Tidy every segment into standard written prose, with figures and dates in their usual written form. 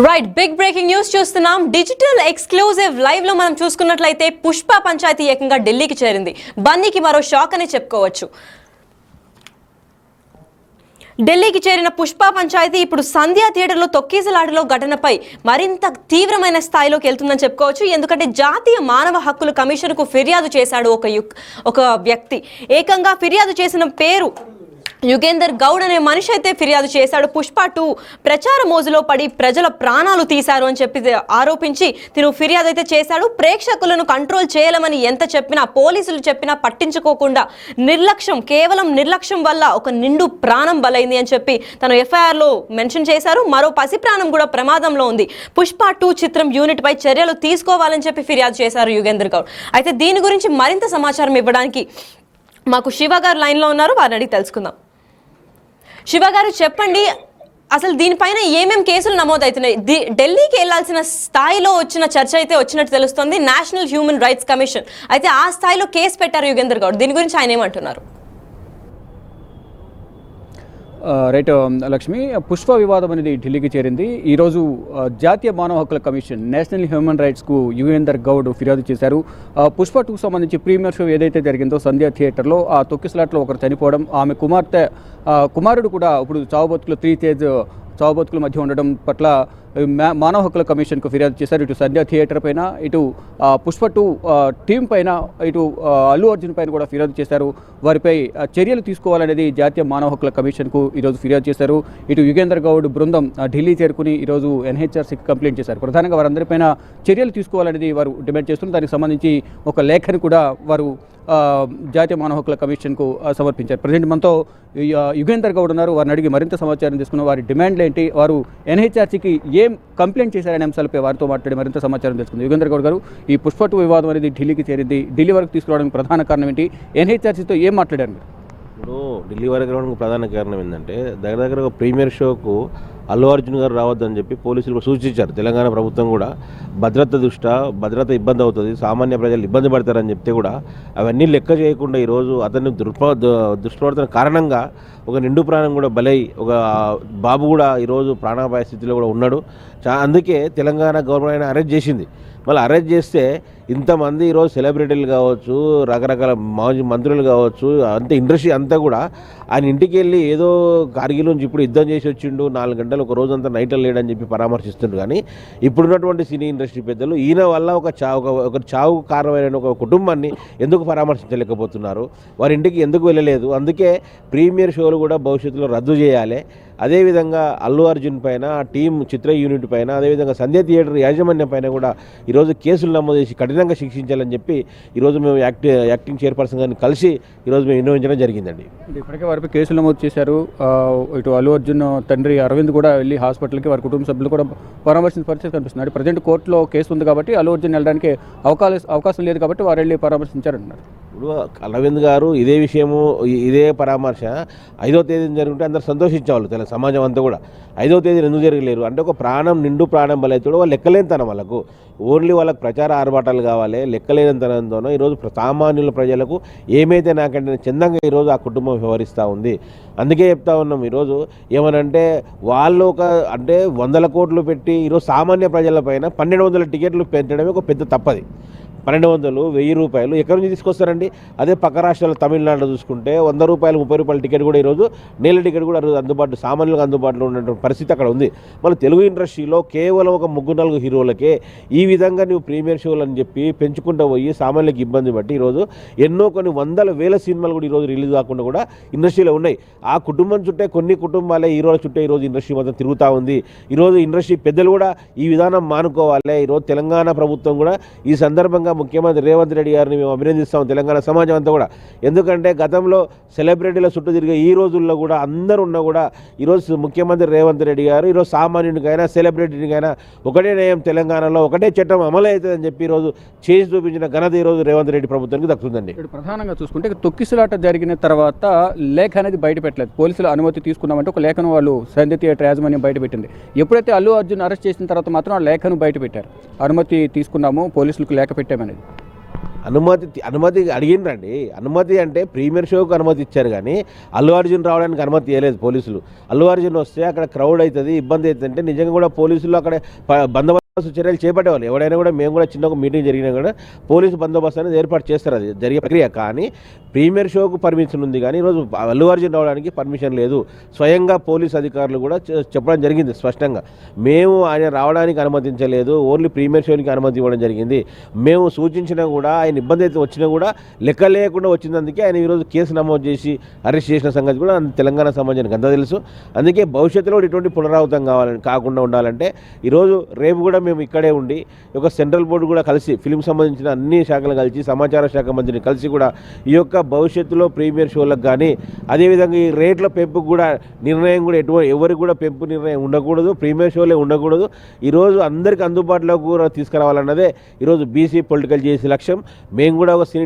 Right big breaking news చూస్తున్నాం. Digital exclusive live లో మనం చూసుకున్నట్లయితే పుష్ప పంచాయతీ ఏకంగా ఢిల్లీకి చేరింది. బన్నీకి మరో షాక్ అని చెప్పుకోవచ్చు. ఢిల్లీకి చేరిన పుష్ప పంచాయతీ ఇప్పుడు సంధ్యా థియేటర్లో తొక్కేసలాటలో ఘటనపై మరింత తీవ్రమైన స్థాయిలోకి వెళ్తుందని చెప్పుకోవచ్చు. ఎందుకంటే జాతీయ మానవ హక్కుల కమిషన్కు ఫిర్యాదు చేశాడు ఒక వ్యక్తి. ఏకంగా ఫిర్యాదు చేసిన పేరు యుగేందర్ గౌడ్ అనే మనిషి అయితే ఫిర్యాదు చేశాడు. పుష్ప 2 ప్రచార మోజులో పడి ప్రజల ప్రాణాలు తీశారు అని చెప్పి ఆరోపించి తిను ఫిర్యాదు అయితే చేశాడు. ప్రేక్షకులను కంట్రోల్ చేయలేమని ఎంత చెప్పినా, పోలీసులు చెప్పినా పట్టించుకోకుండా కేవలం నిర్లక్ష్యం వల్ల ఒక నిండు ప్రాణం బలైంది అని చెప్పి తను ఎఫ్ఐఆర్లో మెన్షన్ చేశారు. మరో పసి ప్రాణం కూడా ప్రమాదంలో ఉంది. పుష్ప 2 చిత్రం యూనిట్ పై చర్యలు తీసుకోవాలని చెప్పి ఫిర్యాదు చేశారు యుగేందర్ గౌడ్. అయితే దీని గురించి మరింత సమాచారం ఇవ్వడానికి మాకు శివ గారు లైన్లో ఉన్నారు. వారిని అడిగి తెలుసుకుందాం. శివ గారు చెప్పండి, అసలు దీనిపైన ఏమేం కేసులు నమోదవుతున్నాయి? ఢిల్లీకి వెళ్లాల్సిన స్థాయిలో వచ్చిన చర్చ అయితే వచ్చినట్టు తెలుస్తోంది. నేషనల్ హ్యూమన్ రైట్స్ కమిషన్ అయితే ఆ స్థాయిలో కేసు పెట్టారు యుగేందర్ గౌడ్. దీని గురించి ఆయన ఏమంటున్నారు? రైట్ లక్ష్మి, పుష్ప వివాదం అనేది ఢిల్లీకి చేరింది. ఈరోజు జాతీయ మానవ హక్కుల కమిషన్ నేషనల్ హ్యూమన్ రైట్స్కు యుగేందర్ గౌడ్ ఫిర్యాదు చేశారు. పుష్ప 2 సంబంధించి ప్రీమియర్ షో ఏదైతే జరిగిందో సంధ్యా థియేటర్లో ఆ తొక్కిసలాట్లో ఒకరు చనిపోవడం, ఆమె కుమారుడు కూడా ఇప్పుడు చావుబతుకులు 3 తేజ్ చావుబతుకుల మధ్య ఉండడం పట్ల మానవ హక్కుల కమిషన్కు ఫిర్యాదు చేశారు. ఇటు సంధ్యా థియేటర్ పైన, ఇటు పుష్ప 2 టీం పైన, ఇటు అల్లు అర్జున్ పైన కూడా ఫిర్యాదు చేశారు. వారిపై చర్యలు తీసుకోవాలనేది జాతీయ మానవ హక్కుల కమిషన్కు ఈరోజు ఫిర్యాదు చేశారు. ఇటు యుగేందర్ గౌడ్ బృందం ఢిల్లీ చేరుకుని ఈరోజు ఎన్హెచ్ఆర్సీకి కంప్లైంట్ చేశారు. ప్రధానంగా వారందరిపైన చర్యలు తీసుకోవాలనేది వారు డిమాండ్ చేస్తున్నారు. దానికి సంబంధించి ఒక లేఖను కూడా వారు జాతీయ మానవ హక్కుల కమిషన్కు సమర్పించారు. ప్రజెంట్ మనతో యుగేందర్ గౌడ్ ఉన్నారు. వారిని అడిగి మరింత సమాచారం తీసుకున్న వారి డిమాండ్లు ఏంటి, వారు ఎన్హెచ్ఆర్సీకి ఏం కంప్లైంట్ చేశారనే అంశాలపై వారితో మాట్లాడి మరింత సమాచారం తెలుసుకుంది. యుగేందర్ గౌడ్ గారు, ఈ పుష్ప 2 వివాదం అనేది ఢిల్లీకి చేరింది. ఢిల్లీ వరకు తీసుకురావడానికి ప్రధాన కారణం ఏంటి? ఎన్హెచ్ఆర్సీతో ఏం మాట్లాడారు మీరు? ఇప్పుడు ఢిల్లీ వరకు రావడానికి ప్రధాన కారణం ఏంటంటే దగ్గర ఒక ప్రీమియర్ షోకు అల్లు అర్జున్ గారు రావద్దని చెప్పి పోలీసులు సూచించారు. తెలంగాణ ప్రభుత్వం కూడా భద్రత ఇబ్బంది అవుతుంది, సామాన్య ప్రజలు ఇబ్బంది పడతారని చెప్తే కూడా అవన్నీ లెక్క చేయకుండా ఈరోజు అతన్ని దుష్ప్రవర్తన కారణంగా ఒక నిండు ప్రాణం కూడా బలై ఒక బాబు కూడా ఈరోజు ప్రాణాపాయ స్థితిలో కూడా ఉన్నాడు. అందుకే తెలంగాణ గవర్నమెంట్ అరెస్ట్ చేసింది. మళ్ళీ అరెస్ట్ చేస్తే ఇంతమంది ఈరోజు సెలబ్రిటీలు కావచ్చు, రకరకాల మాజీ మంత్రులు కావచ్చు, అంతే ఇండస్ట్రీ అంతా కూడా ఆయన ఇంటికి వెళ్ళి ఏదో కార్గిల్ నుంచి ఇప్పుడు యుద్ధం చేసి వచ్చిండు, 4 గంటలు ఒక రోజంతా నైట్లో లేడని చెప్పి పరామర్శిస్తుండ్రు. కానీ ఇప్పుడున్నటువంటి సినీ ఇండస్ట్రీ పెద్దలు ఈయన వల్ల ఒక చావు కారణమైన ఒక కుటుంబాన్ని ఎందుకు పరామర్శించలేకపోతున్నారు, వారి ఇంటికి ఎందుకు వెళ్ళలేదు? అందుకే ప్రీమియర్ షోలు కూడా భవిష్యత్తులో రద్దు చేయాలి. అదేవిధంగా అల్లు అర్జున్ పైన, టీం చిత్ర యూనిట్ పైన, అదేవిధంగా సంధ్యా థియేటర్ యాజమాన్యం పైన కూడా ఈరోజు కేసులు నమోదు చేసి కఠినంగా శిక్షించాలని చెప్పి ఈరోజు మేము యాక్టింగ్ చైర్పర్సన్ గారిని కలిసి ఈరోజు మేము విన్నవించడం జరిగిందండి. ఇప్పటికే వారిపై కేసులు నమోదు చేశారు. ఇటు అల్లు అర్జున్ తండ్రి అరవింద్ కూడా వెళ్ళి హాస్పిటల్కి వారి కుటుంబ సభ్యులు కూడా పరామర్శించిన పరిస్థితి కనిపిస్తుంది. ప్రజెంట్ కోర్టులో కేసు ఉంది కాబట్టి అల్లు అర్జున్ వెళ్ళడానికి అవకాశం లేదు కాబట్టి వారు వెళ్ళి పరామర్శించారంటున్నారు. ఇప్పుడు అరవింద్ గారు ఇదే పరామర్శ 5వ తేదీన జరుగుతుంటే అందరు సంతోషించేవాళ్ళు సమాజం అంతా కూడా. 5వ తేదీన ఎందుకు జరగలేరు అంటే ఒక నిండు ప్రాణం బలైతుడు వాళ్ళు లెక్కలేనితనం, వాళ్ళకు ఓన్లీ వాళ్ళకి ప్రచార ఆర్భాటాలు కావాలి. లెక్కలేనితనంతోనో ఈరోజు సామాన్యుల ప్రజలకు ఏమైతే నాకంటే చందంగా ఈరోజు ఆ కుటుంబం వ్యవహరిస్తూ ఉంది. అందుకే చెప్తా ఉన్నాం ఈరోజు ఏమనంటే వాళ్ళు అంటే 100 కోట్లు పెట్టి ఈరోజు సామాన్య ప్రజల పైన 1200 టికెట్లు పెట్టడమే ఒక పెద్ద తప్పది. 1200, 1000 రూపాయలు ఎక్కడి నుంచి తీసుకొస్తారండి? అదే పక్క రాష్ట్రాలు తమిళనాడులో చూసుకుంటే 100 రూపాయలు, 30 రూపాయల టికెట్ కూడా ఈరోజు నీళ్ళ టికెట్ కూడా సామాన్యులకు అందుబాటులో ఉన్నటువంటి పరిస్థితి అక్కడ ఉంది. మళ్ళీ తెలుగు ఇండస్ట్రీలో కేవలం ఒక 3-4 హీరోలకే ఈ విధంగా నువ్వు ప్రీమియర్ షోలు అని చెప్పి పెంచుకుంటూ పోయి సామాన్యులకు ఇబ్బంది పట్టి ఈరోజు ఎన్నో కొన్ని 100,000 సినిమాలు కూడా ఈరోజు రిలీజ్ కాకుండా కూడా ఇండస్ట్రీలో ఉన్నాయి. ఆ కుటుంబం చుట్టే కొన్ని కుటుంబాలే హీరోల చుట్టే ఈరోజు ఇండస్ట్రీ మొత్తం తిరుగుతూ ఉంది. ఈరోజు ఇండస్ట్రీ పెద్దలు కూడా ఈ విధానం మానుకోవాలి. ఈరోజు తెలంగాణ ప్రభుత్వం కూడా ఈ సందర్భంగా ముఖ్యమంత్రి రేవంత్ రెడ్డి గారిని మేము అభినందిస్తాం, తెలంగాణ సమాజం అంతా కూడా. ఎందుకంటే గతంలో సెలబ్రిటీల చుట్టూ తిరిగే ఈ రోజుల్లో కూడా అందరూ ఉన్నా కూడా ఈరోజు ముఖ్యమంత్రి రేవంత్ రెడ్డి గారు ఈరోజు సామాన్యునికైనా సెలబ్రిటీనికైనా ఒకటే న్యాయం, తెలంగాణలో ఒకటే చట్టం అమలు అవుతుందని చెప్పి ఈరోజు చేసి చూపించిన ఘనత ఈరోజు రేవంత్ రెడ్డి ప్రభుత్వానికి దక్కుతుందండి. ప్రధానంగా చూసుకుంటే తొక్కిసలాట జరిగిన తర్వాత లేఖ అనేది బయట పెట్టలేదు. పోలీసులు అనుమతి తీసుకున్నామంటే ఒక లేఖను వాళ్ళు సంధ్యా థియేటర్ యాజమాన్యం బయట పెట్టింది. ఎప్పుడైతే అల్లు అర్జున్ అరెస్ట్ చేసిన తర్వాత మాత్రం ఆ లేఖను బయట పెట్టారు. అనుమతి తీసుకున్నాము, పోలీసులకు లేఖ పెట్టామనేది. అనుమతి అడిగిండ్రండి. అనుమతి అంటే ప్రీమియర్ షోకు అనుమతి ఇచ్చారు, కానీ అల్లు అర్జున్ రావడానికి అనుమతి ఇవ్వలేదు పోలీసులు. అల్లు అర్జున్ వస్తే అక్కడ క్రౌడ్ అవుతుంది, ఇబ్బంది అవుతుంది అంటే నిజంగా కూడా పోలీసులు అక్కడ బందోబస్తు చర్యలు చేపట్టేవాళ్ళు. ఎవడైనా కూడా మేము కూడా చిన్న ఒక మీటింగ్ జరిగినా కూడా పోలీసు బందోబస్తు అనేది ఏర్పాటు చేస్తారు, అది జరిగే ప్రక్రియ. కానీ ప్రీమియర్ షోకు పర్మిషన్ ఉంది, కానీ ఈరోజు అల్లు అర్జున్ రావడానికి పర్మిషన్ లేదు. స్వయంగా పోలీస్ అధికారులు కూడా చెప్పడం జరిగింది స్పష్టంగా, మేము ఆయన రావడానికి అనుమతించలేదు, ఓన్లీ ప్రీమియర్ షోకి అనుమతి ఇవ్వడం జరిగింది. మేము సూచించినా కూడా ఆయన ఇబ్బంది అయితే వచ్చినా కూడా లెక్క లేకుండా వచ్చినందుకే ఆయన ఈరోజు కేసు నమోదు చేసి అరెస్ట్ చేసిన సంగతి కూడా తెలంగాణ సమాజానికి అంతా తెలుసు. అందుకే భవిష్యత్తులో ఇటువంటి పునరావృతం కాకుండా ఉండాలంటే ఈరోజు రేపు కూడా మేము ఇక్కడే ఉండి ఒక సెంట్రల్ బోర్డు కూడా కలిసి ఫిలిం సంబంధించిన అన్ని శాఖలు కలిసి సమాచార శాఖ మంత్రిని కలిసి కూడా ఈ యొక్క భవిష్యత్తులో ప్రీమియర్ షోలకు కానీ అదేవిధంగా ఈ రేట్ల పెంపుకు కూడా నిర్ణయం కూడా ఎవరికి కూడా పెంపు నిర్ణయం ఉండకూడదు, ప్రీమియర్ షోలే ఉండకూడదు. ఈరోజు అందరికీ అందుబాటులోకి కూడా తీసుకురావాలన్నదే ఈరోజు బీసీ పొలిటికల్ చేసే లక్ష్యం. మేము కూడా ఒక సినీ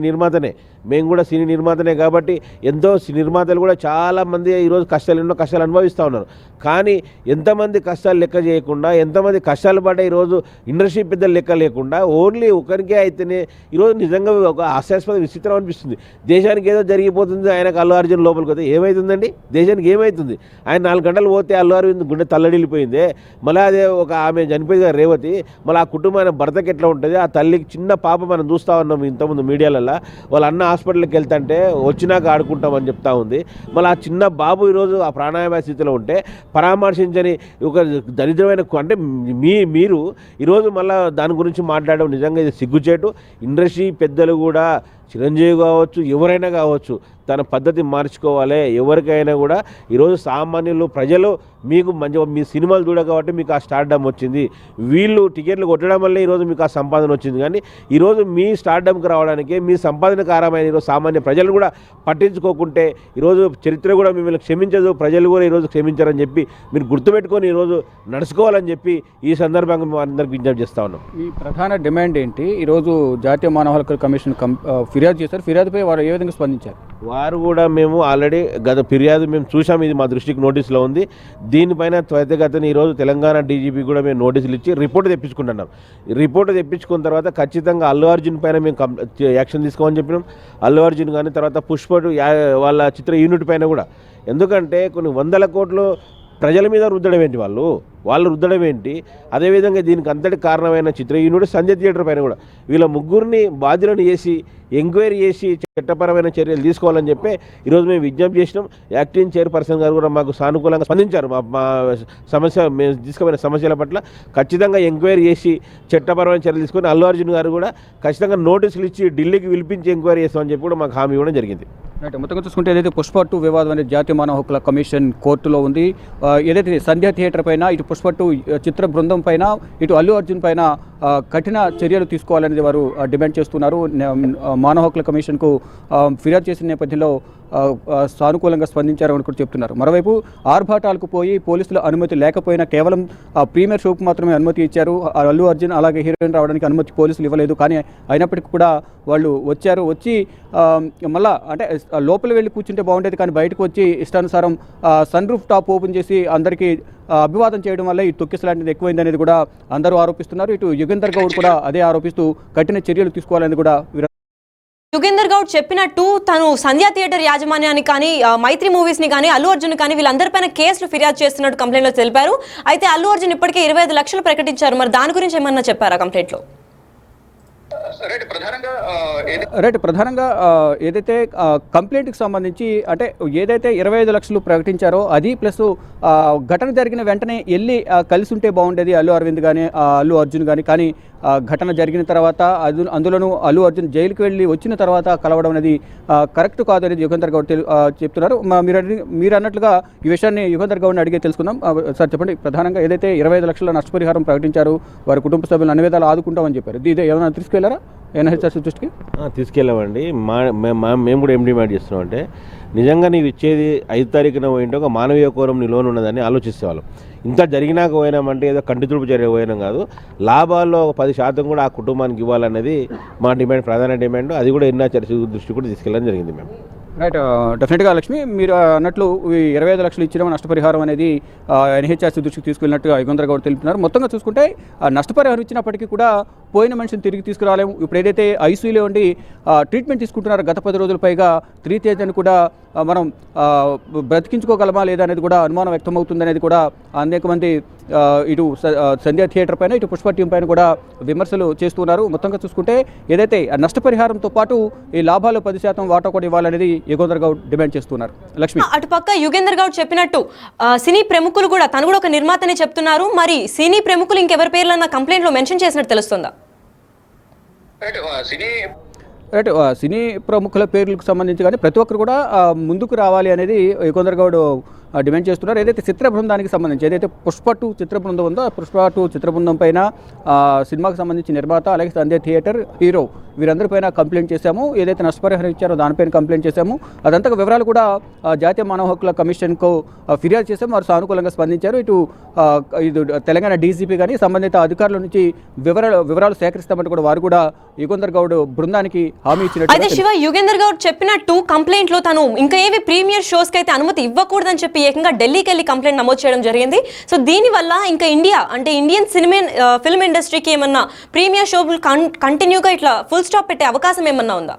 నిర్మాతనే కాబట్టి ఎంతో నిర్మాతలు కూడా చాలామంది ఈరోజు ఎన్నో కష్టాలు అనుభవిస్తూ ఉన్నారు. కానీ ఎంతమంది కష్టాలు లెక్క చేయకుండా, ఎంతమంది కష్టాలు పడ్డ ఈరోజు ఇండస్ట్రీ పెద్దలు లెక్క లేకుండా ఓన్లీ ఒకరికే అయితేనే ఈరోజు నిజంగా ఒక హాస్యాస్పద విచిత్రం అనిపిస్తుంది. దేశానికి ఏదో జరిగిపోతుంది, ఆయనకు అల్లు అర్జున్ లోపలికి పోతే ఏమవుతుందండి? దేశానికి ఏమవుతుంది? ఆయన 4 గంటలు పోతే అల్లు అరవింద్ గుండె తల్లడిల్లిపోయిందే. మళ్ళీ అదే ఒక ఆమె చనిపోయింది కదా రేవతి, మళ్ళీ ఆ కుటుంబానికి భర్తకి ఎట్లా ఉంటుంది? ఆ తల్లికి చిన్న పాప మనం చూస్తూ ఉన్నాం ఇంతకుముందు మీడియాలలో, వాళ్ళ అన్న హాస్పిటల్కి వెళ్తుంటే వచ్చినాక ఆడుకుంటామని చెప్తా ఉంది. మళ్ళీ ఆ చిన్న బాబు ఈరోజు ఆ ప్రాణాయామ స్థితిలో ఉంటే పరామర్శించని ఒక దరిద్రమైన అంటే మీరు ఈరోజు మళ్ళీ దాని గురించి మాట్లాడడం నిజంగా ఇది సిగ్గుచేటు. ఇండస్ట్రీ పెద్దలు కూడా చిరంజీవి కావచ్చు, ఎవరైనా కావచ్చు, తన పద్ధతి మార్చుకోవాలి. ఎవరికైనా కూడా ఈరోజు సామాన్యులు ప్రజలు మీకు మీ సినిమాలు చూడ కాబట్టి మీకు ఆ స్టార్డమ్ వచ్చింది, వీళ్ళు టికెట్లు కొట్టడం వల్లే ఈరోజు మీకు ఆ సంపాదన వచ్చింది. కానీ ఈరోజు మీ స్టార్డమ్కి రావడానికి మీ సంపాదన కారమైన ఈరోజు సామాన్య ప్రజలు కూడా పట్టించుకోకుంటే ఈరోజు చరిత్ర కూడా మిమ్మల్ని క్షమించదు, ప్రజలు కూడా ఈరోజు క్షమించారని చెప్పి మీరు గుర్తుపెట్టుకొని ఈరోజు నడుచుకోవాలని చెప్పి ఈ సందర్భంగా మేము అందరికి విజ్ఞప్తి చేస్తా ఉన్నాం. ఈ ప్రధాన డిమాండ్ ఏంటి? ఈరోజు జాతీయ మానవ హక్కుల కమిషన్ ఫిర్యాదు చేశారు, ఫిర్యాదుపై వారు ఏ విధంగా స్పందించారు? వారు కూడా మేము ఆల్రెడీ గత ఫిర్యాదు మేము చూసాం, ఇది మా దృష్టికి నోటీసులో ఉంది. దీనిపైన త్వరితగతిన ఈరోజు తెలంగాణ డీజీపీ కూడా మేము నోటీసులు ఇచ్చి రిపోర్ట్ తెప్పించుకుంటున్నాం. రిపోర్ట్ తెప్పించుకున్న తర్వాత ఖచ్చితంగా అల్లు అర్జున్ పైన మేము యాక్షన్ తీసుకోమని చెప్పినాం. అల్లు అర్జున్ కానీ తర్వాత పుష్ప వాళ్ళ చిత్ర యూనిట్ పైన కూడా, ఎందుకంటే కొన్ని 100 కోట్లు ప్రజల మీద రుద్దడం ఏంటి, వాళ్ళు రుద్దడం ఏంటి? అదేవిధంగా దీనికి అంతటి కారణమైన చిత్ర యూనిట్ సంజయ్ థియేటర్ పైన కూడా వీళ్ళ ముగ్గురిని బాధ్యులను చేసి ఎంక్వైరీ చేసి చట్టపరమైన చర్యలు తీసుకోవాలని చెప్పి ఈరోజు మేము విజ్ఞప్తి చేసినాం. యాక్టింగ్ చైర్పర్సన్ గారు కూడా మాకు సానుకూలంగా స్పందించారు. మా సమస్య మేము తీసుకుపోయిన సమస్యల పట్ల ఖచ్చితంగా ఎంక్వైరీ చేసి చట్టపరమైన చర్యలు తీసుకొని అల్లు అర్జున్ గారు కూడా ఖచ్చితంగా నోటీసులు ఇచ్చి ఢిల్లీకి పిలిపించి ఎంక్వైరీ చేస్తామని చెప్పి కూడా మాకు హామీ ఇవ్వడం జరిగింది. రైట్, మొత్తంగా చూసుకుంటే ఏదైతే పుష్ప 2 వివాదం అనేది జాతీయ మానవ హక్కుల కమిషన్ కోర్టులో ఉంది. ఏదైతే సంధ్యా థియేటర్ పైన, ఇటు పుష్ప 2 చిత్ర బృందం పైన, ఇటు అల్లు అర్జున్ పైన కఠిన చర్యలు తీసుకోవాలనేది వారు డిమాండ్ చేస్తున్నారు. మానవ హక్కుల కమిషన్కు ఫిర్యాదు చేసిన నేపథ్యంలో సానుకూలంగా స్పందించారు అని కూడా చెప్తున్నారు. మరోవైపు ఆర్భాటాలకు పోయి పోలీసుల అనుమతి లేకపోయినా కేవలం ప్రీమియర్ షోకు మాత్రమే అనుమతి ఇచ్చారు. అల్లు అర్జున్ అలాగే హీరోయిన్ రావడానికి అనుమతి పోలీసులు ఇవ్వలేదు. కానీ అయినప్పటికీ కూడా వాళ్ళు వచ్చి మళ్ళా అంటే లోపల వెళ్ళి కూర్చుంటే బాగుండేది, కానీ బయటకు వచ్చి ఇష్టానుసారం సన్ రూఫ్ టాప్ ఓపెన్ చేసి అందరికీ అభివాదం చేయడం వల్ల ఈ తొక్కిసలాంటిది ఎక్కువైంది అనేది కూడా అందరూ ఆరోపిస్తున్నారు. ఇటు యుగేందర్ గౌడ్ కూడా అదే ఆరోపిస్తూ కఠిన చర్యలు తీసుకోవాలని కూడా యుగేందర్ గౌడ్ చెప్పినట్టు తను సంధ్యా థియేటర్ యాజమాన్యాన్ని కానీ మైత్రి మూవీస్ ని కానీ అల్లు అర్జున్ కానీ వీళ్ళందరిపైన కేసులు ఫిర్యాదు చేస్తున్నట్టు కంప్లైంట్ లో తెలిపారు. అయితే అల్లు అర్జున్ ఇప్పటికే 25 లక్షలు ప్రకటించారు. మరి దాని గురించి ఏమన్నా చెప్పారా కంప్లైంట్ లో? రైట్, ప్రధానంగా ఏదైతే కంప్లైంట్కి సంబంధించి అంటే ఏదైతే 25 లక్షలు ప్రకటించారో అది ప్లస్ ఘటన జరిగిన వెంటనే వెళ్ళి కలిసి ఉంటే బాగుండేది అల్లు అరవింద్ కానీ అల్లు అర్జున్ కానీ ఘటన జరిగిన తర్వాత అందులోనూ అల్లు అర్జున్ జైలుకి వెళ్ళి వచ్చిన తర్వాత కలవడం అనేది కరెక్ట్ కాదు అనేది యుగేందర్ గౌడ్ చెప్తున్నారు. మీరు అన్నట్లుగా ఈ విషయాన్ని యుగేందర్ గౌడ్ని అడిగే తెలుసుకుందాం. సార్ చెప్పండి, ప్రధానంగా ఏదైతే 25 లక్షల నష్టపరిహారం ప్రకటించారు, వారి కుటుంబ సభ్యులను అన్ని విధాలు ఆదుకుంటామని చెప్పారు, ఇదే ఏమైనా తీసుకెళ్లారా ఎన్హెచ్ఆర్సీ దృష్టికి? తీసుకెళ్ళామండి. మేము కూడా ఏం డిమాండ్ చేస్తున్నాం అంటే, నిజంగా నీవు ఇచ్చేది 5 తారీఖున పోయింటే ఒక మానవీయ కోరం నీ లోన్ ఉన్నదని ఆలోచిస్తేవాళ్ళం. ఇంత జరిగినాక పోయినామంటే ఏదో కంటి తుడుపు చర్య పోయినాం కాదు, లాభాల్లో 10% కూడా ఆ కుటుంబానికి ఇవ్వాలనేది మా డిమాండ్, ప్రధాన డిమాండ్. అది కూడా ఎన్హెచ్ఆర్సీ దృష్టి కూడా తీసుకెళ్ళడం జరిగింది మేము. రైట్, డెఫినెట్గా లక్ష్మి, మీరు అన్నట్లు 25 లక్షలు ఇచ్చిన నష్టపరిహారం అనేది ఎన్హెచ్ఆర్సీ దృష్టికి తీసుకెళ్ళినట్టుగా యుగేందర్ గౌడ్ తెలుపుతున్నారు. మొత్తంగా చూసుకుంటే నష్టపరిహారం ఇచ్చినప్పటికీ కూడా పోయిన మనిషిని తిరిగి తీసుకురాలేము. ఇప్పుడు ఏదైతే ఐసీయూలో ఉండి ట్రీట్మెంట్ తీసుకుంటున్నారో గత 10 రోజుల పైగా త్రితేజను కూడా మనం బ్రతికించుకోగలమా లేదా అనేది కూడా అనుమానం వ్యక్తమవుతుంది అనేది కూడా అనేక మంది ఇటు సంధ్యా థియేటర్ పైన ఇటు పుష్ప టీం పైన కూడా విమర్శలు చేస్తున్నారు. మొత్తంగా చూసుకుంటే ఏదైతే నష్టపరిహారంతో పాటు ఈ లాభాలు 10% వాటా కూడా ఇవ్వాలనేది యుగేందర్ గౌడ్ డిమాండ్ చేస్తున్నారు. లక్ష్మి, అటుపక్క యుగేందర్ గౌడ్ చెప్పినట్టు సినీ ప్రముఖులు కూడా తను కూడా ఒక నిర్మాతనే చెప్తున్నారు. మరి సినీ ప్రముఖులు ఇంకెవరి పేర్లన్నా కంప్లైంట్ లో మెన్షన్ చేసినట్టు తెలుస్తుందా? సినీ ప్రముఖుల పేర్లకు సంబంధించి కానీ ప్రతి ఒక్కరు కూడా ముందుకు రావాలి అనేది యుగేందర్ గౌడ్ డిమాండ్ చేస్తున్నారు. ఏదైతే చిత్ర బృందానికి సంబంధించి ఏదైతే పుష్ప 2 చిత్ర బృందం ఉందో ఆ పుష్ప 2 చిత్ర బృందం పైన సినిమాకి సంబంధించి నిర్మాత అలాగే సంధ్య థియేటర్ హీరో వీరందరిపైన కంప్లైంట్ చేశాము. ఏదైతే నష్టపరిహారం ఇచ్చారో దానిపైన కంప్లైంట్ చేశాము. అదంతా వివరాలు కూడా జాతీయ మానవ హక్కుల కమిషన్కు ఫిర్యాదు చేశాము. వారు సానుకూలంగా స్పందించారు. ఇటు తెలంగాణ డీజీపీ కానీ సంబంధిత అధికారుల నుంచి వివరాలు సేకరిస్తామంటే కూడా వారు కూడా యుగేందర్ గౌడ్ బృందానికి హామీ ఇచ్చినట్టు. అయితే శివ, యుగేందర్ గౌడ్ చెప్పినట్టు కంప్లైంట్ లో తను ఇంకా ఏవి ప్రీమియర్ షోస్ కి అయితే అనుమతి ఇవ్వకూడదని చెప్పి ఏకంగా ఢిల్లీకి వెళ్ళి కంప్లైంట్ నమోదు చేయడం జరిగింది. సో దీనివల్ల ఇంకా ఇండియన్ ఫిల్మ్ ఇండస్ట్రీకి ఏమన్నా ప్రీమియర్ షోలు కంటిన్యూగా ఇట్లా ఫుల్ స్టాప్ పెట్టే అవకాశం ఏమన్నా ఉందా?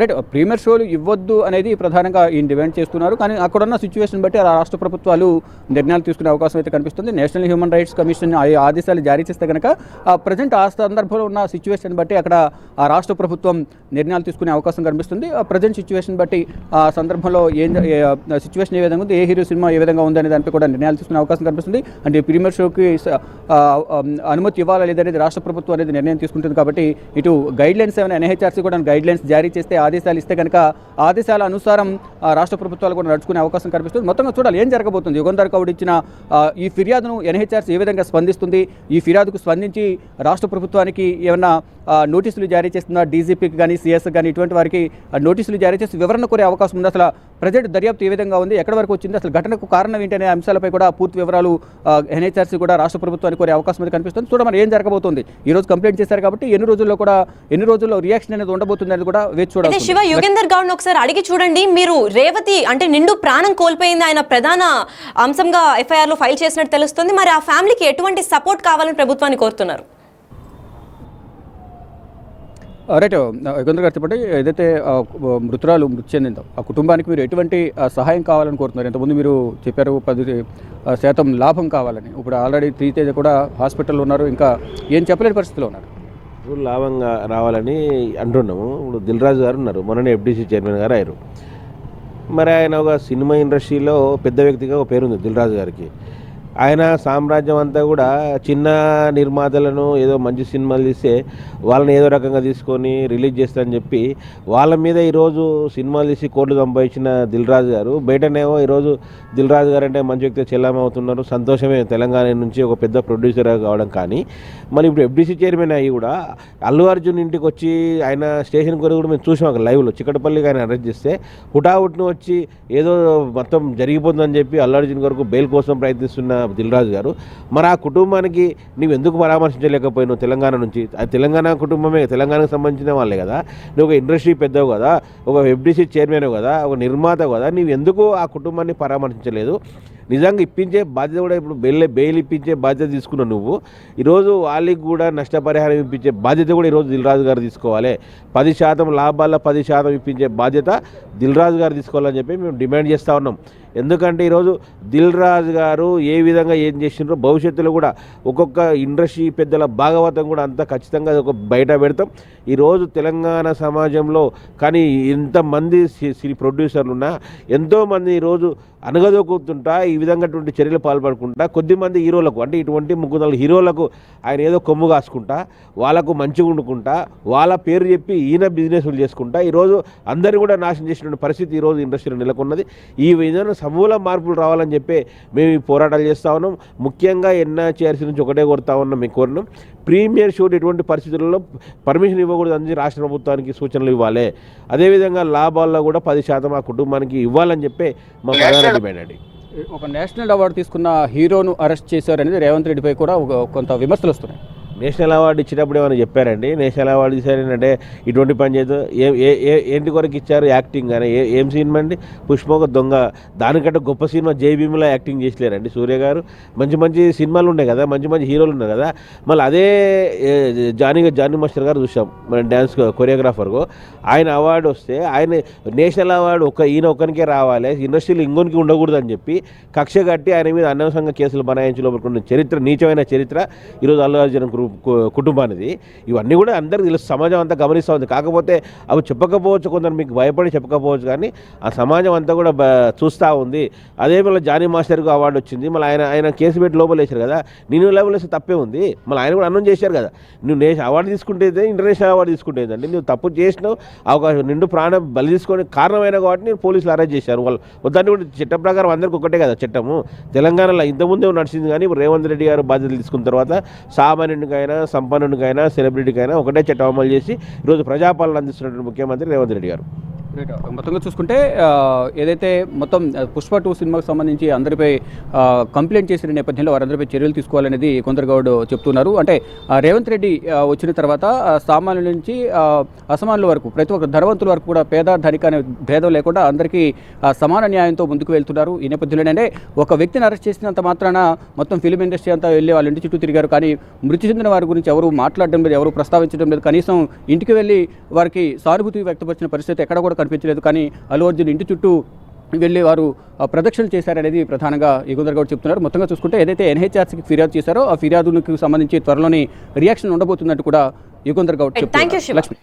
రైట్, ప్రీమియర్ షోలు ఇవ్వద్దు అనేది ప్రధానంగా ఈయన డిమాండ్ చేస్తున్నారు. కానీ అక్కడున్న సిచ్యువేషన్ బట్టి రాష్ట్ర ప్రభుత్వాలు నిర్ణయాలు తీసుకునే అవకాశం అయితే కనిపిస్తుంది. నేషనల్ హ్యూమన్ రైట్స్ కమిషన్ ఆదేశాలు జారీ చేస్తే కనుక ప్రజెంట్ ఆ సందర్భంలో ఉన్న సిచ్యువేషన్ బట్టి అక్కడ ఆ రాష్ట్ర ప్రభుత్వం నిర్ణయాలు తీసుకునే అవకాశం కనిపిస్తుంది. ప్రజెంట్ సిచ్యువేషన్ బట్టి ఆ సందర్భంలో సిచ్యువేషన్ ఏ విధంగా ఉంది, ఏ హీరో సినిమా ఏ విధంగా ఉంది అనే దానిపై కూడా నిర్ణయాలు తీసుకునే అవకాశం కనిపిస్తుంది. అంటే ప్రీమియర్ షోకి అనుమతి ఇవ్వాలా లేదనేది రాష్ట్ర ప్రభుత్వం అనేది నిర్ణయం తీసుకుంటుంది. కాబట్టి ఇటు గైడ్ లైన్స్ ఏమైనా ఎన్హెచ్ఆర్సీ కూడా గైడ్ లైన్స్ జారీ చేస్తే ఆదేశాలు ఇస్తే కనుక ఆదేశాల అనుసారం రాష్ట్ర ప్రభుత్వాలు కూడా నడుచుకునే అవకాశం కనిపిస్తుంది. మొత్తంగా చూడాలి ఏం జరగబోతుంది. యుగేందర్ గౌడ్ ఇచ్చిన ఈ ఫిర్యాదును ఎన్హెచ్ఆర్సీ ఏ విధంగా స్పందిస్తుంది, ఈ ఫిర్యాదుకు స్పందించి రాష్ట్ర ప్రభుత్వానికి ఏమన్నా నోటీసులు జారీ చేస్తుందా, డీజీపీకి కానీ సిఎస్ కానీ ఇటువంటి వారికి నోటీసులు జారీ చేసి వివరణ కోరే అవకాశం ఉంది. అసలు ప్రజెంట్ దర్యాప్తు ఏ విధంగా ఉంది, ఎక్కడి వరకు వచ్చింది, అసలు ఘటనకు కారణం ఏంటనే అంశాలపై కూడా పూర్తి వివరాలు ఎన్హెచ్ఆర్సీ కూడా రాష్ట్ర ప్రభుత్వానికి కోరే అవకాశం అయితే కనిపిస్తుంది. చూడమని ఏం జరగబోతుంది. ఈ రోజు కంప్లైంట్ చేశారు కాబట్టి ఎన్ని రోజుల్లో రియాక్షన్ అనేది ఉండబోతుంది అనేది కూడా వేచి చూడాలి. శివ, యుగేందర్ గౌడ్ ఒకసారి అడిగి చూడండి. మీరు రేవతి అంటే నిండు ప్రాణం కోల్పోయింది ఆయన ప్రధాన అంశంగా ఎఫ్ఐఆర్ లో ఫైల్ చేసినట్టు తెలుస్తుంది. మరి ఆ ఫ్యామిలీకి ఎటువంటి సపోర్ట్ కావాలని ప్రభుత్వాన్ని కోరుతున్నారు? రైట్, యుగేందర్ గారు చెప్పండి, ఏదైతే మృతురాలు మృతి చెందిందో ఆ కుటుంబానికి మీరు ఎటువంటి సహాయం కావాలని కోరుతున్నారు? ఇంతకుముందు మీరు చెప్పారు 10% లాభం కావాలని. ఇప్పుడు ఆల్రెడీ త్రితేజ కూడా హాస్పిటల్లో ఉన్నారు, ఇంకా ఏం చెప్పలేని పరిస్థితిలో ఉన్నారు. లాభంగా రావాలని అంటున్నాము. ఇప్పుడు దిల్ రాజు గారు ఉన్నారు, మొన్ననే ఎఫ్డీసీ చైర్మన్ గారు అయ్యారు. మరి ఆయన ఒక సినిమా ఇండస్ట్రీలో పెద్ద వ్యక్తిగా ఒక పేరుంది దిల్ రాజు గారికి. ఆయన సామ్రాజ్యం అంతా కూడా చిన్న నిర్మాతలను ఏదో మంచి సినిమాలు తీస్తే వాళ్ళని ఏదో రకంగా తీసుకొని రిలీజ్ చేస్తారని చెప్పి వాళ్ళ మీద ఈరోజు సినిమాలు తీసి కోట్లు సంపాదించిన దిల్ రాజు గారు బయటనేమో ఈరోజు దిల్ రాజు గారు అంటే మంచి వ్యక్తి చెల్లామ అవుతున్నారు. సంతోషమే తెలంగాణ నుంచి ఒక పెద్ద ప్రొడ్యూసర్ కావడం. కానీ మరి ఇప్పుడు ఎఫ్డీసీ చైర్మన్ అయ్యి కూడా అల్లు అర్జున్ ఇంటికి వచ్చి ఆయన స్టేషన్ కొరకు కూడా మేము చూసాం అక్కడ లైవ్లో. చిక్కటపల్లికి ఆయన అరెస్ట్ చేస్తే హుటాహుట్ను వచ్చి ఏదో మొత్తం జరిగిపోతుందని చెప్పి అల్లు అర్జున్ కొరకు బెయిల్ కోసం ప్రయత్నిస్తున్న దిల్ రాజు గారు, మరి ఆ కుటుంబానికి నువ్వు ఎందుకు పరామర్శించలేకపోయినావు? తెలంగాణ నుంచి అది తెలంగాణ కుటుంబమే, తెలంగాణకు సంబంధించిన వాళ్ళే కదా. నువ్వు ఒక ఇండస్ట్రీ పెద్దవు కదా, ఒక ఎఫ్డీసీ చైర్మన్ కదా, ఒక నిర్మాత కదా, నువ్వు ఎందుకు ఆ కుటుంబాన్ని పరామర్శించలేదు? నిజంగా ఇప్పించే బాధ్యత కూడా ఇప్పుడు బెయిల్ ఇప్పించే బాధ్యత తీసుకున్నావు నువ్వు. ఈరోజు వాళ్ళకి కూడా నష్టపరిహారం ఇప్పించే బాధ్యత కూడా ఈరోజు దిల్ రాజు గారు తీసుకోవాలి. 10% లాభాల్లో 10% ఇప్పించే బాధ్యత దిల్ రాజు గారు తీసుకోవాలని చెప్పి మేము డిమాండ్ చేస్తూ ఉన్నాం. ఎందుకంటే ఈరోజు దిల్ రాజు గారు ఏ విధంగా ఏం చేసినారో భవిష్యత్తులో కూడా ఒక్కొక్క ఇండస్ట్రీ పెద్దల భాగవతం కూడా అంతా ఖచ్చితంగా ఒక బయట పెడతాం. ఈరోజు తెలంగాణ సమాజంలో కానీ ఇంతమంది ప్రొడ్యూసర్లు ఉన్నా ఎంతోమంది ఈరోజు అనగదొక్కుతుంటా ఈ విధంగా చర్యలు పాల్పడకుండా కొద్దిమంది హీరోలకు అంటే ఇటువంటి ముగ్గురు హీరోలకు ఆయన ఏదో కొమ్ము కాసుకుంటా వాళ్ళకు మంచిగా వండుకుంటా వాళ్ళ పేరు చెప్పి ఈయన బిజినెస్లు చేసుకుంటా ఈరోజు అందరినీ కూడా నాశనం చేసినటువంటి పరిస్థితి ఈరోజు ఇండస్ట్రీలో నెలకొన్నది. ఈ విధంగా సమూల మార్పులు రావాలని చెప్పి మేము ఈ పోరాటాలు చేస్తూ ఉన్నాం. ముఖ్యంగా ఎన్హెచ్ఆర్సీ నుంచి ఒకటే కోరుతా ఉన్నాం, మేము కోరినాం ప్రీమియర్ షో ఎటువంటి పరిస్థితుల్లో పర్మిషన్ ఇవ్వకూడదు అని రాష్ట్ర ప్రభుత్వానికి సూచనలు ఇవ్వాలి. అదేవిధంగా లాభాల్లో కూడా 10% ఆ కుటుంబానికి ఇవ్వాలని చెప్పి మా ప్రధాన డిమాండ్ అండి. ఒక నేషనల్ అవార్డు తీసుకున్న హీరోను అరెస్ట్ చేశారనేది రేవంత్ రెడ్డిపై కూడా కొంత విమర్శలు వస్తున్నాయి. నేషనల్ అవార్డు ఇచ్చినప్పుడు ఏమైనా చెప్పారండి? నేషనల్ అవార్డు ఇచ్చారంటే ఇటువంటి పని చేయదు. ఏంటి కొరకు ఇచ్చారు? యాక్టింగ్ కానీ ఏం సినిమా అండి? పుష్ప ఒక దొంగ, దానికంటే గొప్ప సినిమా జై భీమ్లో యాక్టింగ్ చేసలేరండి సూర్య గారు. మంచి మంచి సినిమాలు ఉన్నాయి కదా, మంచి మంచి హీరోలు ఉన్నారు కదా. మళ్ళీ అదే జానీ మాస్టర్ గారు చూసాం, మన డ్యాన్స్ కొరియోగ్రాఫర్కు ఆయన అవార్డు వస్తే ఆయన నేషనల్ అవార్డు ఈయన ఒక్కరికే రావాలి, ఇండస్ట్రీలో ఇంకొనికి ఉండకూడదు అని చెప్పి కక్ష కట్టి ఆయన మీద అనవసరంగా కేసులు బనాయించలోపడుకున్న చరిత్ర, నీచమైన చరిత్ర ఈరోజు అల్లు అర్జున్ కుటుంబానిది. ఇవన్నీ కూడా అందరికీ తెలుసు, సమాజం అంతా గమనిస్తూ ఉంది. కాకపోతే అవి చెప్పకపోవచ్చు, కొందరు మీకు భయపడి చెప్పకపోవచ్చు, కానీ ఆ సమాజం అంతా కూడా చూస్తూ ఉంది. అదే మళ్ళీ జానీ మాస్టర్కు అవార్డు వచ్చింది. మళ్ళీ ఆయన కేసు పెట్టి లోపల వేశారు కదా, నేను లోపల వేస్తే తప్పే ఉంది. మళ్ళీ ఆయన కూడా అనౌన్స్ చేశారు కదా, నువ్వు అవార్డు తీసుకుంటే ఇంటర్నేషనల్ అవార్డు తీసుకుంటేదండి, నువ్వు తప్పు చేసినావు, అవకాశం నిండు ప్రాణం బలి తీసుకొని కారణమైన కాబట్టి నేను పోలీసులు అరెస్ట్ చేశారు. వాళ్ళు వద్దని కూడా చట్టం ప్రకారం అందరికీ ఒకటే కదా చట్టము. తెలంగాణలో ఇంతకుముందే నడిచింది, కానీ ఇప్పుడు రేవంత్ రెడ్డి గారు బాధ్యతలు తీసుకున్న తర్వాత సామాన్యునికైనా సంపన్నునికైనా సెలబ్రిటీకైనా ఒకటే చట్టం అమలు చేసి ఈరోజు ప్రజాపాలన అందిస్తున్నటువంటి ముఖ్యమంత్రి రేవంత్ రెడ్డి గారు. మొత్తంగా చూసుకుంటే ఏదైతే మొత్తం పుష్ప 2 సినిమాకు సంబంధించి అందరిపై కంప్లైంట్ చేసిన నేపథ్యంలో వారందరిపై చర్యలు తీసుకోవాలనేది కొందరు గౌడ్ చెప్తున్నారు. అంటే రేవంత్ రెడ్డి వచ్చిన తర్వాత సామాన్యుల నుంచి అసమానుల వరకు, ప్రతి ఒక్క ధనవంతుల వరకు కూడా పేద ధనిక అనే భేదం లేకుండా అందరికీ సమాన న్యాయంతో ముందుకు వెళ్తున్నారు. ఈ నేపథ్యంలోనే ఒక వ్యక్తిని అరెస్ట్ చేసినంత మాత్రాన మొత్తం ఫిలిం ఇండస్ట్రీ అంతా వెళ్ళి వాళ్ళ ఇంటి చుట్టూ తిరిగారు, కానీ మృతి చెందిన వారి గురించి ఎవరు మాట్లాడడం లేదు, ఎవరు ప్రస్తావించడం లేదు. కనీసం ఇంటికి వెళ్ళి వారికి సానుభూతి వ్యక్తపరిచిన పరిస్థితి ఎక్కడ కూడా కనిపించలేదు. కానీ అల్లు అర్జున్ ఇంటి చుట్టూ వెళ్ళి వారు ప్రదక్షిణలు చేశారనేది ప్రధానంగా యుగంధర్ గౌడ్ చెప్తున్నారు. మొత్తంగా చూసుకుంటే ఏదైతే ఎన్హెచ్ఆర్సీకి ఫిర్యాదు చేశారో ఆ ఫిర్యాదులకు సంబంధించి త్వరలోని రియాక్షన్ ఉండబోతున్నట్టు కూడా యుగంధర్ గౌడ్ చెప్తున్నారు. లక్ష్మి,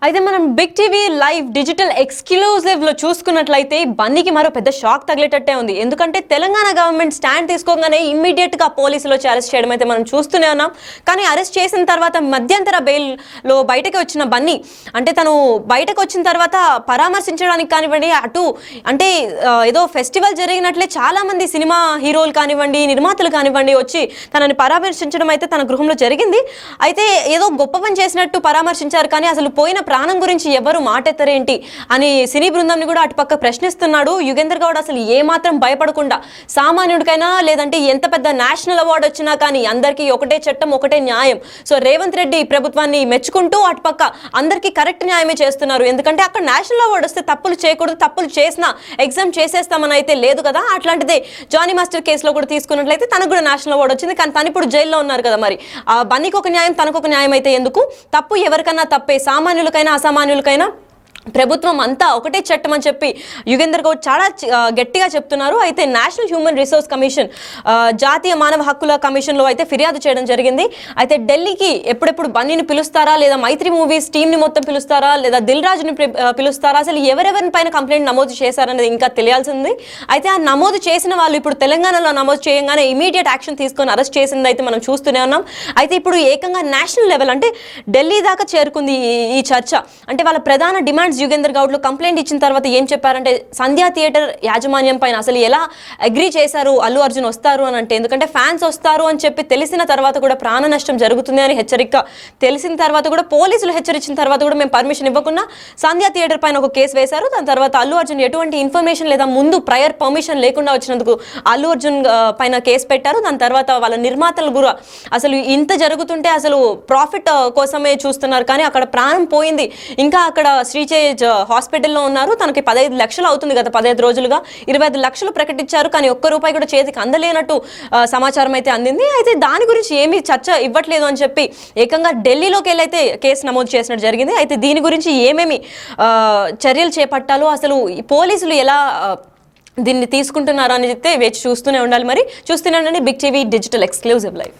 అయితే మనం బిగ్ టీవీ లైవ్ డిజిటల్ ఎక్స్క్లూజివ్లో చూసుకున్నట్లయితే బన్నీకి మరో పెద్ద షాక్ తగిలేటట్టే ఉంది. ఎందుకంటే తెలంగాణ గవర్నమెంట్ స్టాండ్ తీసుకోగానే ఇమ్మీడియట్గా పోలీసులు వచ్చి అరెస్ట్ చేయడం అయితే మనం చూస్తూనే ఉన్నాం. కానీ అరెస్ట్ చేసిన తర్వాత మధ్యంతర బెయిల్లో బయటకు వచ్చిన బన్నీ, అంటే తను బయటకు వచ్చిన తర్వాత పరామర్శించడానికి కానివ్వండి, అటు అంటే ఏదో ఫెస్టివల్ జరిగినట్లే చాలామంది సినిమా హీరోలు కానివ్వండి, నిర్మాతలు కానివ్వండి వచ్చి తనని పరామర్శించడం అయితే తన గృహంలో జరిగింది. అయితే ఏదో గొప్ప పని చేసినట్టు పరామర్శించారు, కానీ అసలు పోయిన ప్రాణం గురించి ఎవరు మాటెత్తరేంటి అని సినీ బృందంని కూడా అటుపక్క ప్రశ్నిస్తున్నాడు. యుగేందర్ గౌడ్ అసలు ఏమాత్రం భయపడకుండా సామాన్యుడికైనా లేదంటే ఎంత పెద్ద నేషనల్ అవార్డు వచ్చినా కానీ అందరికీ ఒకటే చట్టం ఒకటే న్యాయం. సో రేవంత్ రెడ్డి ప్రభుత్వాన్ని మెచ్చుకుంటూ అటుపక్క అందరికీ కరెక్ట్ న్యాయమే చేస్తున్నారు. ఎందుకంటే అక్కడ నేషనల్ అవార్డు వస్తే తప్పులు చేయకూడదు, తప్పులు చేసినా ఎగ్జామ్ చేసేస్తామని అయితే లేదు కదా. అట్లాంటిదే జానీ మాస్టర్ కేసులో కూడా తీసుకున్నట్లయితే తనకు కూడా నేషనల్ అవార్డు వచ్చింది, కానీ తను ఇప్పుడు జైల్లో ఉన్నారు కదా. మరి ఆ బన్నీకి ఒక న్యాయం తనకు ఒక న్యాయం అయితే ఎందుకు? తప్పు ఎవరికన్నా తప్పే, సామాన్యులకైనా అసామాన్యులకైనా ప్రభుత్వం అంతా ఒకటే చట్టం అని చెప్పి యుగేందర్ గౌడ్ చాలా గట్టిగా చెప్తున్నారు. అయితే నేషనల్ హ్యూమన్ రిసోర్స్ కమిషన్, జాతీయ మానవ హక్కుల కమిషన్లో అయితే ఫిర్యాదు చేయడం జరిగింది. అయితే ఢిల్లీకి ఎప్పుడెప్పుడు బన్నీని పిలుస్తారా, లేదా మైత్రి మూవీస్ టీంని మొత్తం పిలుస్తారా, లేదా దిల్ రాజుని పిలుస్తారా, అసలు ఎవరెవరి పైన కంప్లైంట్ నమోదు చేశారనేది ఇంకా తెలియాల్సింది. అయితే ఆ నమోదు చేసిన వాళ్ళు ఇప్పుడు తెలంగాణలో నమోదు చేయగానే ఇమీడియట్ యాక్షన్ తీసుకొని అరెస్ట్ చేసింది అయితే మనం చూస్తూనే ఉన్నాం. అయితే ఇప్పుడు ఏకంగా నేషనల్ లెవెల్ అంటే ఢిల్లీ దాకా చేరుకుంది ఈ చర్చ. అంటే వాళ్ళ ప్రధాన డిమాండ్ యుగేందర్ గౌడ్లో కంప్లైంట్ ఇచ్చిన తర్వాత ఏం చెప్పారంటే సంధ్యా థియేటర్ యాజమాన్యం పైన అసలు ఎలా అగ్రీ చేశారు అల్లు అర్జున్ వస్తారు అని అంటే, ఎందుకంటే ఫ్యాన్స్ వస్తారు అని చెప్పి తెలిసిన తర్వాత కూడా ప్రాణ నష్టం జరుగుతుంది అని హెచ్చరిక తెలిసిన తర్వాత కూడా పోలీసులు హెచ్చరించిన తర్వాత కూడా మేము పర్మిషన్ ఇవ్వకుండా సంధ్యా థియేటర్ పైన ఒక కేసు వేశారు. దాని తర్వాత అల్లు అర్జున్ ఎటువంటి ఇన్ఫర్మేషన్ లేదా ముందు ప్రయర్ పర్మిషన్ లేకుండా వచ్చినందుకు అల్లు అర్జున్ పైన కేసు పెట్టారు. దాని తర్వాత వాళ్ళ నిర్మాతలు కూడా అసలు ఇంత జరుగుతుంటే అసలు ప్రాఫిట్ కోసమే చూస్తున్నారు, కానీ అక్కడ ప్రాణం పోయింది. ఇంకా అక్కడ శ్రీచేజ్ హాస్పిటల్లో ఉన్నారు, తనకి 15 లక్షలు అవుతుంది గత 15 రోజులుగా. 25 లక్షలు ప్రకటించారు, కానీ ఒక్క రూపాయి కూడా చేతికి అందలేనట్టు సమాచారం అయితే అందింది. అయితే దాని గురించి ఏమీ చర్చ ఇవ్వట్లేదు అని చెప్పి ఏకంగా ఢిల్లీలోకి వెళ్ళి అయితే కేసు నమోదు చేసినట్టు జరిగింది. అయితే దీని గురించి ఏమేమి చర్యలు చేపట్టాలో, అసలు పోలీసులు ఎలా దీన్ని తీసుకుంటున్నారు అని చెప్తే వేచి చూస్తూనే ఉండాలి. మరి చూస్తూనే ఉండండి big TV digital exclusive live.